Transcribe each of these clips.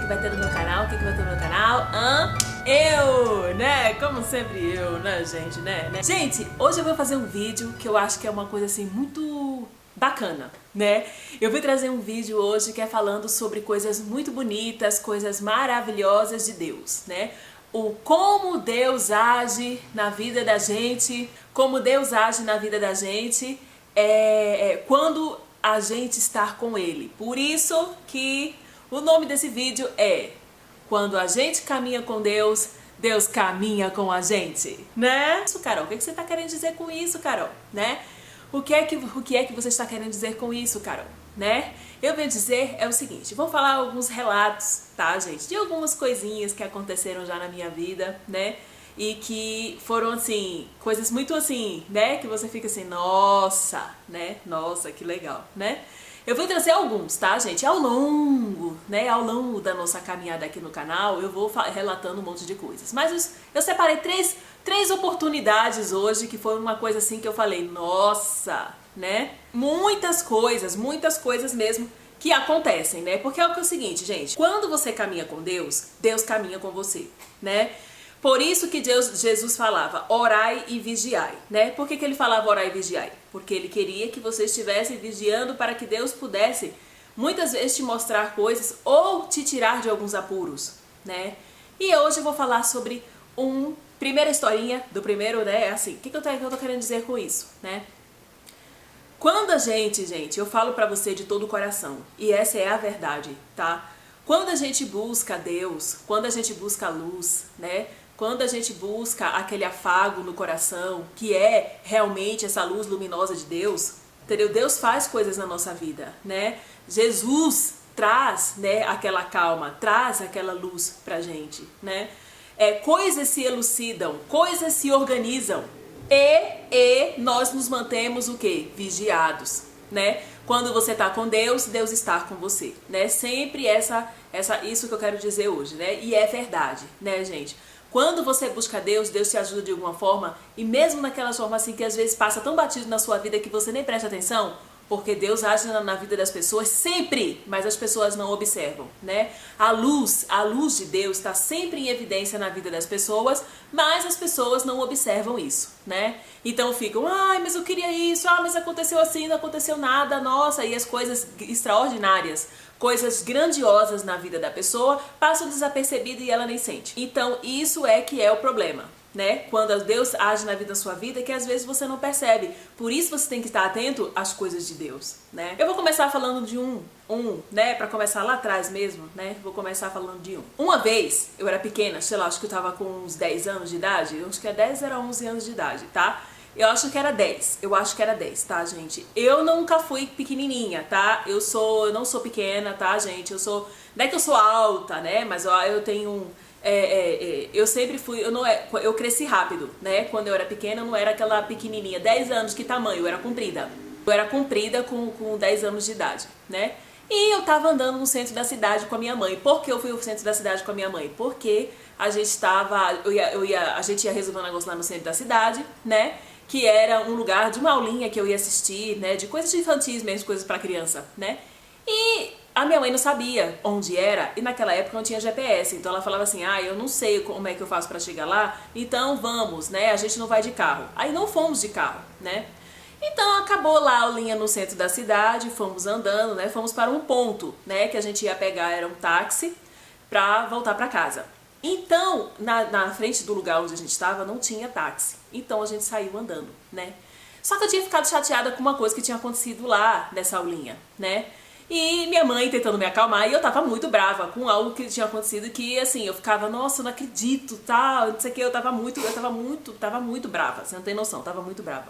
que vai ter no meu canal? O que vai ter no meu canal? Eu, né? Como sempre eu, né, gente, né? Gente, hoje eu vou fazer um vídeo que eu acho que é uma coisa assim muito bacana, né? Eu vou trazer um vídeo hoje que é falando sobre coisas muito bonitas, coisas maravilhosas de Deus, né? O como Deus age na vida da gente, como Deus age na vida da gente quando a gente está com Ele. Por isso que o nome desse vídeo é Quando a gente caminha com Deus, Deus caminha com a gente, né? Isso, Carol, o que você está querendo dizer com isso, Carol, né? O que é que você está querendo dizer com isso, Carol, né? Eu venho dizer o seguinte, vou falar alguns relatos, tá, gente? De algumas coisinhas que aconteceram já na minha vida, né? E que foram, assim, coisas muito assim, né? Que você fica assim, nossa, né? Nossa, que legal, né? Eu vou trazer alguns, tá, gente? Ao longo da nossa caminhada aqui no canal, eu vou relatando um monte de coisas. Mas eu separei três oportunidades hoje que foi uma coisa assim que eu falei, nossa, né? Muitas coisas mesmo que acontecem, né? Porque é o seguinte, gente, quando você caminha com Deus, Deus caminha com você, né? Por isso que Jesus falava, orai e vigiai, né? Por que ele falava orai e vigiai? Porque ele queria que você estivesse vigiando para que Deus pudesse, muitas vezes, te mostrar coisas ou te tirar de alguns apuros, né? E hoje eu vou falar sobre primeira historinha do primeiro, né? Assim, o que eu tô querendo dizer com isso, né? Quando a gente, eu falo pra você de todo o coração, e essa é a verdade, tá? Quando a gente busca Deus, quando a gente busca a luz, né? Quando a gente busca aquele afago no coração, que é realmente essa luz luminosa de Deus, entendeu? Deus faz coisas na nossa vida, né? Jesus traz, né, aquela calma, traz aquela luz pra gente, né? Coisas se elucidam, coisas se organizam e nós nos mantemos o quê? Vigiados, né? Quando você tá com Deus, Deus está com você, né? Sempre isso que eu quero dizer hoje, né? E é verdade, né, gente? Quando você busca Deus, Deus te ajuda de alguma forma, e mesmo naquela forma assim que às vezes passa tão batido na sua vida que você nem presta atenção, porque Deus age na vida das pessoas sempre, mas as pessoas não observam, né? A luz de Deus está sempre em evidência na vida das pessoas, mas as pessoas não observam isso, né? Então ficam, ai, mas eu queria isso, mas aconteceu assim, não aconteceu nada, nossa, e as coisas extraordinárias, coisas grandiosas na vida da pessoa passam desapercebidas e ela nem sente. Então isso que é o problema, né? Quando Deus age na vida da sua vida, que às vezes você não percebe. Por isso você tem que estar atento às coisas de Deus, né? Eu vou começar falando de né? Pra começar lá atrás mesmo, né? Vou começar falando de Uma vez, eu era pequena, sei lá, acho que eu tava com uns 10 anos de idade. Eu acho que 10 era 11 anos de idade, tá? Eu acho que era 10, tá, gente? Eu nunca fui pequenininha, tá? Eu não sou pequena, tá, gente? Não é que eu sou alta, né? Mas eu tenho eu sempre fui, eu cresci rápido, né? Quando eu era pequena, eu não era aquela pequenininha. 10 anos, que tamanho? Eu era comprida. Eu era comprida com 10 anos de idade, né? E eu tava andando no centro da cidade com a minha mãe. Por que eu fui ao centro da cidade com a minha mãe? Porque a gente a gente ia resolver um negócio lá no centro da cidade, né? Que era um lugar de uma aulinha que eu ia assistir, né? De coisas infantis mesmo, coisas pra criança, né? E a minha mãe não sabia onde era, e naquela época não tinha GPS, então ela falava assim, eu não sei como é que eu faço pra chegar lá, então vamos, né, a gente não vai de carro. Aí não fomos de carro, né. Então acabou lá a aulinha no centro da cidade, fomos andando, né, fomos para um ponto, né, que a gente ia pegar, era um táxi, pra voltar pra casa. Então, na frente do lugar onde a gente estava, não tinha táxi, então a gente saiu andando, né. Só que eu tinha ficado chateada com uma coisa que tinha acontecido lá nessa aulinha, né. E minha mãe tentando me acalmar, e eu tava muito brava com algo que tinha acontecido, que assim, eu ficava, nossa, eu não acredito, tal, não sei o que, eu tava muito brava, você não tem noção, eu tava muito brava.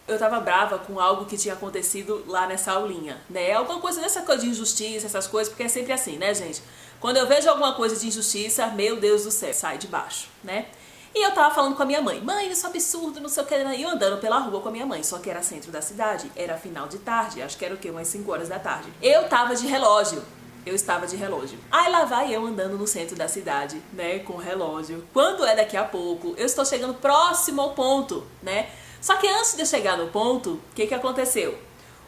Eu tava brava com algo que tinha acontecido lá nessa aulinha, né, alguma coisa dessa coisa de injustiça, essas coisas, porque é sempre assim, né, gente? Quando eu vejo alguma coisa de injustiça, meu Deus do céu, sai de baixo, né? E eu tava falando com a minha mãe, isso é absurdo, não sei o que, e eu andando pela rua com a minha mãe, só que era centro da cidade, era final de tarde, acho que era o quê? Umas 5 horas da tarde. Eu estava de relógio. Aí lá vai eu andando no centro da cidade, né, com o relógio. Quando é daqui a pouco, eu estou chegando próximo ao ponto, né? Só que antes de eu chegar no ponto, o que aconteceu?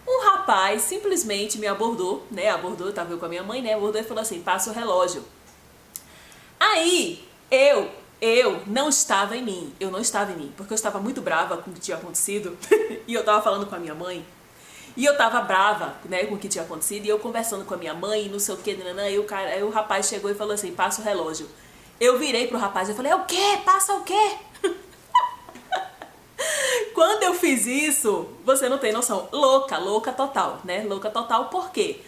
Um rapaz simplesmente me abordou, né, eu tava eu com a minha mãe, né, abordou e falou assim, passa o relógio. Aí, eu não estava em mim. Eu não estava em mim, porque eu estava muito brava com o que tinha acontecido. E eu tava falando com a minha mãe. E eu tava brava, né, com o que tinha acontecido. E eu conversando com a minha mãe, não sei o que, aí o rapaz chegou e falou assim, passa o relógio. Eu virei pro rapaz e falei, é o quê? Passa o quê? Quando eu fiz isso, você não tem noção. Louca total, né? Louca total, por quê?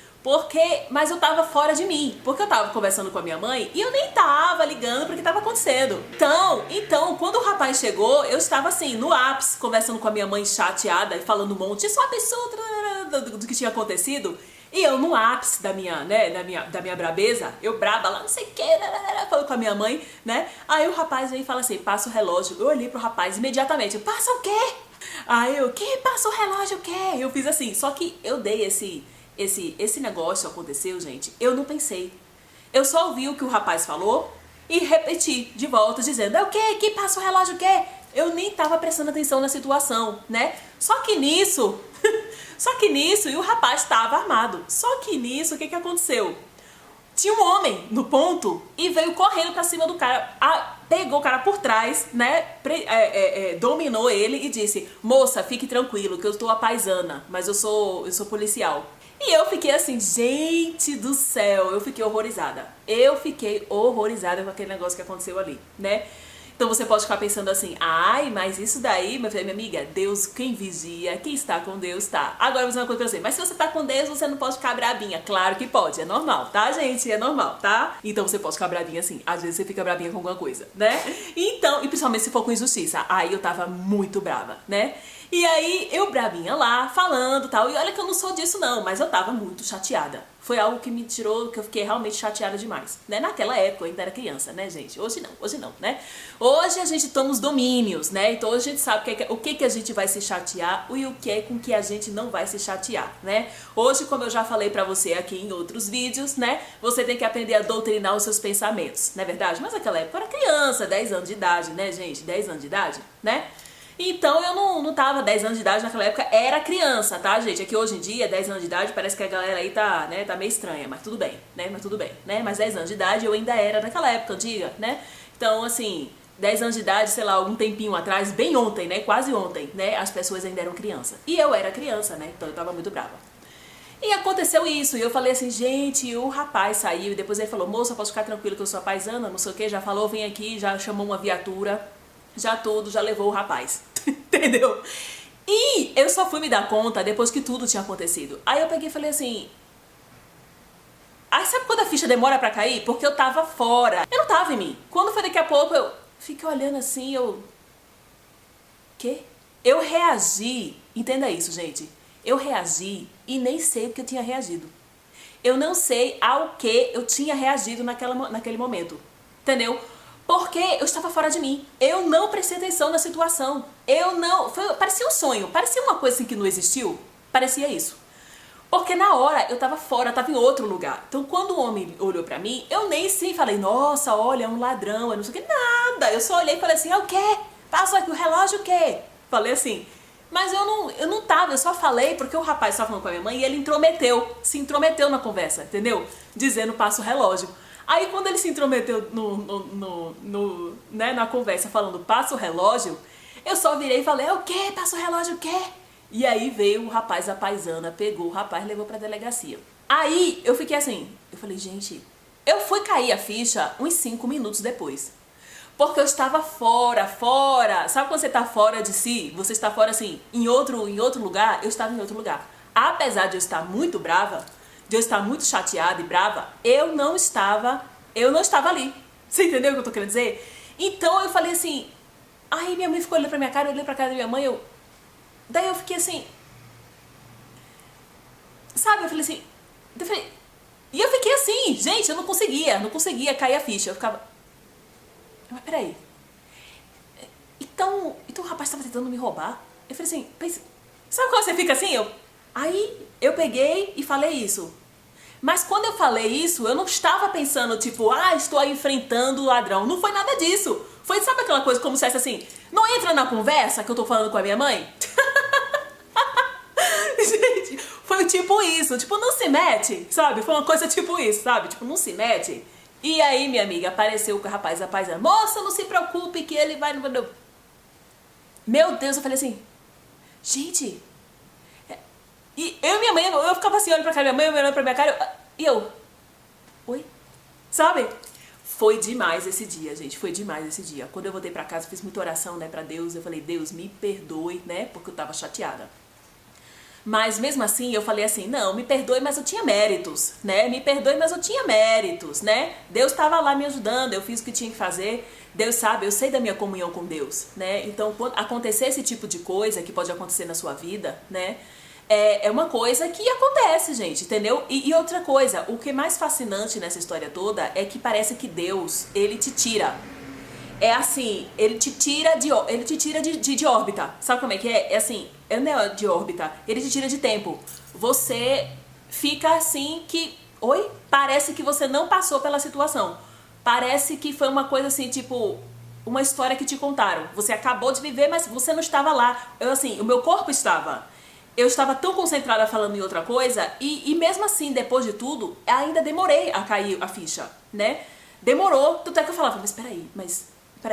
Mas eu tava fora de mim, porque eu tava conversando com a minha mãe e eu nem tava ligando pro que tava acontecendo. Então, quando o rapaz chegou, eu estava assim, no ápice, conversando com a minha mãe chateada e falando um monte, isso é um absurdo do que tinha acontecido. E eu no ápice da minha brabeza, eu braba lá, não sei o que, falando com a minha mãe, né? Aí o rapaz vem e fala assim, passa o relógio. Eu olhei pro rapaz imediatamente, passa o quê? Aí eu, que passa o relógio o quê? Eu fiz assim, só que eu dei esse negócio aconteceu, gente, eu não pensei. Eu só ouvi o que o rapaz falou e repeti de volta, dizendo, é o quê? Que passa o relógio o quê? Eu nem tava prestando atenção na situação, né? Só que nisso, e o rapaz estava armado. Só que nisso, o que aconteceu? Tinha um homem no ponto e veio correndo pra cima do cara, pegou o cara por trás, né, dominou ele e disse, moça, fique tranquilo que eu estou a paisana, mas eu sou policial. E eu fiquei assim, gente do céu, eu fiquei horrorizada. Eu fiquei horrorizada com aquele negócio que aconteceu ali, né? Então você pode ficar pensando assim, ai, mas isso daí, minha amiga, Deus, quem vigia, quem está com Deus, tá. Agora eu vou dizer uma coisa pra você, mas se você tá com Deus, você não pode ficar brabinha. Claro que pode, é normal, tá, gente? É normal, tá? Então você pode ficar brabinha assim, às vezes você fica brabinha com alguma coisa, né? Então, e principalmente se for com injustiça, aí eu tava muito brava, né? E aí eu brabinha lá, falando e tal, e olha que eu não sou disso não, mas eu tava muito chateada. Foi algo que me tirou, que eu fiquei realmente chateada demais, né? Naquela época eu ainda era criança, né, gente? Hoje não, né? Hoje a gente toma os domínios, né? Então hoje a gente sabe o que a gente vai se chatear e o que é com que a gente não vai se chatear, né? Hoje, como eu já falei pra você aqui em outros vídeos, né? Você tem que aprender a doutrinar os seus pensamentos, não é verdade? Mas naquela época eu era criança, 10 anos de idade, né, gente? 10 anos de idade, né? Então eu não tava 10 anos de idade naquela época, era criança, tá, gente? É que hoje em dia, 10 anos de idade, parece que a galera aí tá, né, tá meio estranha, mas tudo bem, né? Mas 10 anos de idade eu ainda era naquela época antiga, né? Então, assim, 10 anos de idade, sei lá, algum tempinho atrás, bem ontem, né? Quase ontem, né? As pessoas ainda eram criança. E eu era criança, né? Então eu tava muito brava. E aconteceu isso, e eu falei assim, gente, o rapaz saiu, e depois ele falou, moça, posso ficar tranquilo que eu sou a paisana, não sei o que, já falou, vem aqui, já chamou uma viatura, já levou o rapaz, entendeu? E eu só fui me dar conta depois que tudo tinha acontecido. Aí eu peguei e falei assim, aí sabe quando a ficha demora pra cair? Porque eu tava fora, eu não tava em mim. Quando foi daqui a pouco, eu fiquei olhando assim, quê? Eu reagi, entenda isso, gente, eu reagi e nem sei o que eu tinha reagido. Eu não sei ao que eu tinha reagido naquele momento, entendeu? Porque eu estava fora de mim. Eu não prestei atenção na situação. Parecia um sonho. Parecia uma coisa assim que não existiu. Parecia isso. Porque na hora eu estava fora, eu estava em outro lugar. Então quando o homem olhou pra mim, eu nem sim falei, nossa, olha, é um ladrão, é não sei o que, nada. Eu só olhei e falei assim, o quê? Passa aqui o relógio o quê? Falei assim. Mas eu não tava, eu só falei porque o rapaz estava falando com a minha mãe e ele se intrometeu na conversa, entendeu? Dizendo, passa o relógio. Aí quando ele se intrometeu na conversa falando passa o relógio, eu só virei e falei, o quê? Passa o relógio o quê? E aí veio o rapaz, a paisana, pegou o rapaz e levou pra delegacia. Aí eu fiquei assim, eu falei, gente, eu fui cair a ficha uns 5 minutos depois. Porque eu estava fora. Sabe quando você está fora de si? Você está fora assim, em outro lugar? Eu estava em outro lugar. Apesar de eu estar muito brava, de eu estar muito chateada e brava, eu não estava ali. Você entendeu o que eu tô querendo dizer? Então eu falei assim, aí minha mãe ficou olhando pra minha cara, eu olhei pra cara da minha mãe, daí eu fiquei assim, sabe, e eu fiquei assim, gente, eu não conseguia cair a ficha, eu ficava, mas peraí, então o rapaz estava tentando me roubar? Eu falei assim, sabe quando você fica assim? Aí eu peguei e falei isso. Mas quando eu falei isso, eu não estava pensando, tipo, estou aí enfrentando o ladrão. Não foi nada disso. Foi, sabe aquela coisa como se fosse assim, não entra na conversa que eu tô falando com a minha mãe? Gente, foi tipo isso. Tipo, não se mete, sabe? Foi uma coisa tipo isso, sabe? Tipo, não se mete. E aí, minha amiga, apareceu o rapaz, moça, não se preocupe que ele vai... Meu Deus, eu falei assim, gente... E eu e minha mãe, eu ficava assim, olhando pra cara, minha mãe olhando pra minha cara, e eu... Oi? Sabe? Foi demais esse dia, gente, foi demais esse dia. Quando eu voltei pra casa, eu fiz muita oração, né, pra Deus. Eu falei, Deus, me perdoe, né, porque eu tava chateada. Mas mesmo assim, eu falei assim, não, me perdoe, mas eu tinha méritos, né? Me perdoe, mas eu tinha méritos, né? Deus estava lá me ajudando, eu fiz o que tinha que fazer. Deus sabe, eu sei da minha comunhão com Deus, né? Então, quando acontecer esse tipo de coisa que pode acontecer na sua vida, né? É uma coisa que acontece, gente, entendeu? E outra coisa, o que é mais fascinante nessa história toda é que parece que Deus, ele te tira. É assim, ele te tira de órbita. Sabe como é que é? É assim, ele não é de órbita, ele te tira de tempo. Você fica assim que... Oi? Parece que você não passou pela situação. Parece que foi uma coisa assim, tipo... Uma história que te contaram. Você acabou de viver, mas você não estava lá. Eu assim, o meu corpo estava. Eu estava tão concentrada falando em outra coisa e mesmo assim, depois de tudo, ainda demorei a cair a ficha, né? Demorou, tanto é que eu falava, mas peraí,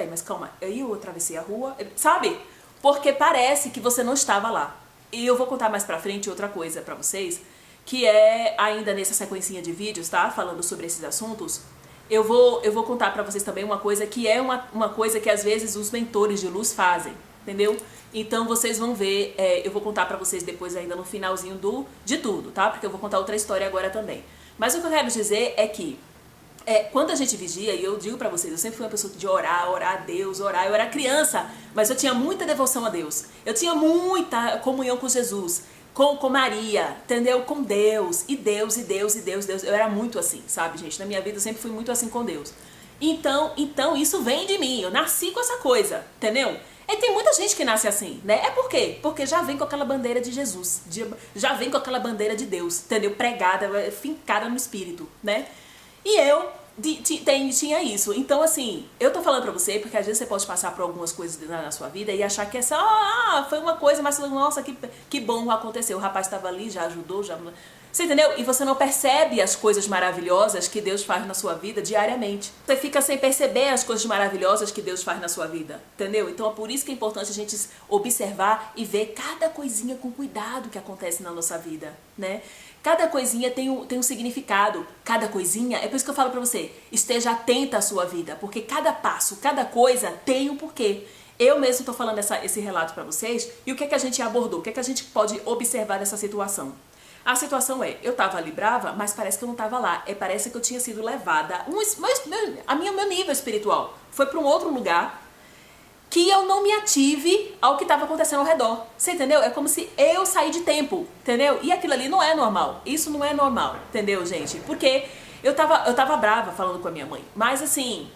mas calma, aí eu atravessei a rua, sabe? Porque parece que você não estava lá. E eu vou contar mais pra frente outra coisa pra vocês, que é ainda nessa sequencinha de vídeos, tá? Falando sobre esses assuntos. Eu vou contar pra vocês também uma coisa que é uma coisa que às vezes os mentores de luz fazem, entendeu? Então vocês vão ver, eu vou contar pra vocês depois ainda no finalzinho de tudo, tá? Porque eu vou contar outra história agora também. Mas o que eu quero dizer é que quando a gente vigia, e eu digo pra vocês, eu sempre fui uma pessoa de orar a Deus, orar. Eu era criança, mas eu tinha muita devoção a Deus. Eu tinha muita comunhão com Jesus, com Maria, entendeu? Com Deus, e Deus. Eu era muito assim, sabe, gente? Na minha vida eu sempre fui muito assim com Deus. Então isso vem de mim, eu nasci com essa coisa, entendeu? E tem muita gente que nasce assim, né? É por quê? Porque já vem com aquela bandeira de Jesus, já vem com aquela bandeira de Deus, entendeu? Pregada, fincada no espírito, né? E eu tinha isso. Então, assim, eu tô falando pra você porque às vezes você pode passar por algumas coisas na sua vida e achar que é só, foi uma coisa, mas nossa, que bom aconteceu. O rapaz estava ali, já ajudou, já... Você entendeu? E você não percebe as coisas maravilhosas que Deus faz na sua vida diariamente. Você fica sem perceber as coisas maravilhosas que Deus faz na sua vida, entendeu? Então é por isso que é importante a gente observar e ver cada coisinha com cuidado que acontece na nossa vida, né? Cada coisinha tem um significado, cada coisinha, é por isso que eu falo pra você, esteja atenta à sua vida, porque cada passo, cada coisa tem um porquê. Eu mesmo tô falando esse relato pra vocês, e o que é que a gente abordou, o que é que a gente pode observar dessa situação? A situação eu tava ali brava, mas parece que eu não tava lá, parece que eu tinha sido levada, meu nível espiritual foi pra um outro lugar, que eu não me ative ao que estava acontecendo ao redor. Você entendeu? É como se eu saí de tempo, entendeu? E aquilo ali não é normal. Isso não é normal, entendeu, gente? Porque eu tava brava falando com a minha mãe. Mas assim,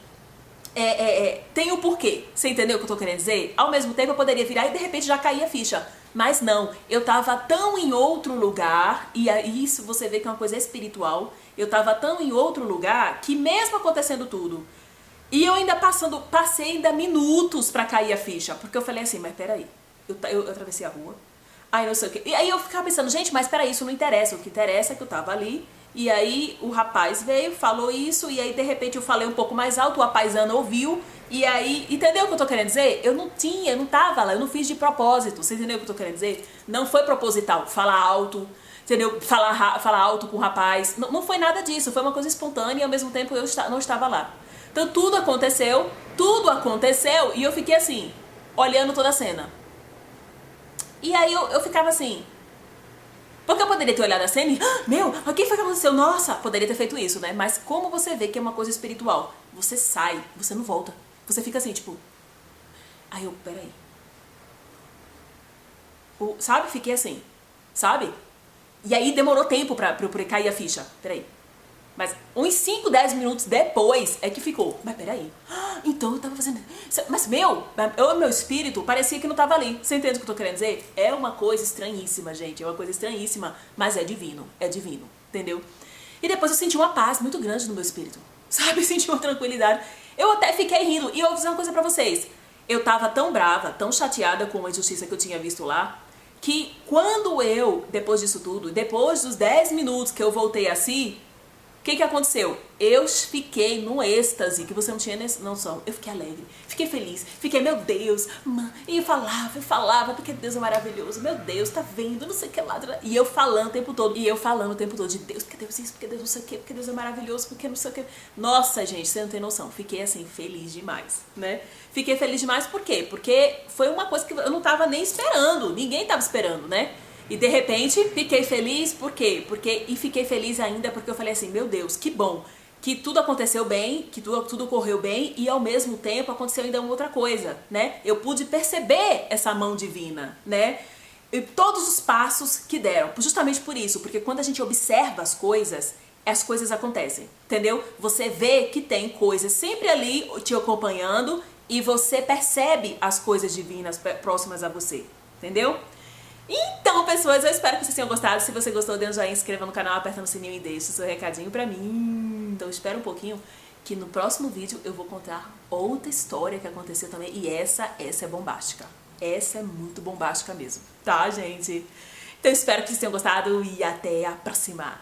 tem o porquê. Você entendeu o que eu tô querendo dizer? Ao mesmo tempo eu poderia virar e de repente já cair a ficha. Mas não, eu tava tão em outro lugar, e isso você vê que é uma coisa espiritual, eu tava tão em outro lugar que mesmo acontecendo tudo, e eu ainda passei ainda minutos pra cair a ficha, porque eu falei assim, mas peraí, eu atravessei a rua, aí não sei o que, e aí eu ficava pensando, gente, mas peraí, isso não interessa, o que interessa é que eu tava ali, e aí o rapaz veio, falou isso, e aí de repente eu falei um pouco mais alto, o paisano ouviu, e aí, entendeu o que eu tô querendo dizer? Eu não tava lá, eu não fiz de propósito, você entendeu o que eu tô querendo dizer? Não foi proposital, falar alto, entendeu? Falar alto com o rapaz, não foi nada disso, foi uma coisa espontânea e ao mesmo tempo eu não estava lá. Então tudo aconteceu e eu fiquei assim, olhando toda a cena. E aí eu ficava assim, porque eu poderia ter olhado a cena e, meu, o que foi que aconteceu? Nossa, poderia ter feito isso, né? Mas como você vê que é uma coisa espiritual, você sai, você não volta. Você fica assim, tipo, aí eu, peraí. Sabe? Fiquei assim, sabe? E aí demorou tempo pra eu cair a ficha, peraí. Mas uns 5, 10 minutos depois é que ficou. Mas peraí, então eu tava fazendo... Mas meu espírito parecia que não tava ali. Você entende o que eu tô querendo dizer? É uma coisa estranhíssima, gente. É uma coisa estranhíssima, mas é divino, entendeu? E depois eu senti uma paz muito grande no meu espírito. Sabe? Senti uma tranquilidade. Eu até fiquei rindo. E eu vou dizer uma coisa pra vocês. Eu tava tão brava, tão chateada com a injustiça que eu tinha visto lá, que quando depois disso tudo, depois dos 10 minutos que eu voltei assim... O que aconteceu? Eu fiquei num êxtase que você não tinha noção. Eu fiquei alegre, fiquei feliz, fiquei, meu Deus, e falava, porque Deus é maravilhoso, meu Deus, tá vendo, não sei o que lá. E eu falando o tempo todo, de Deus, porque Deus é isso, porque Deus não sei o que, porque Deus é maravilhoso, porque não sei o que. Nossa, gente, você não tem noção. Fiquei assim, feliz demais, né? Fiquei feliz demais por quê? Porque foi uma coisa que eu não tava nem esperando, ninguém tava esperando, né? E de repente, fiquei feliz, por quê? E fiquei feliz ainda porque eu falei assim, meu Deus, que bom, que tudo aconteceu bem, que tudo correu bem e ao mesmo tempo aconteceu ainda uma outra coisa, né? Eu pude perceber essa mão divina, né? E todos os passos que deram, justamente por isso, porque quando a gente observa as coisas acontecem, entendeu? Você vê que tem coisas sempre ali te acompanhando e você percebe as coisas divinas próximas a você, entendeu? Então, pessoas, eu espero que vocês tenham gostado. Se você gostou, dê um joinha, inscreva no canal, aperta no sininho e deixe o seu recadinho pra mim. Então, espera um pouquinho que no próximo vídeo eu vou contar outra história que aconteceu também. E essa é bombástica. Essa é muito bombástica mesmo, tá, gente? Então, espero que vocês tenham gostado e até a próxima.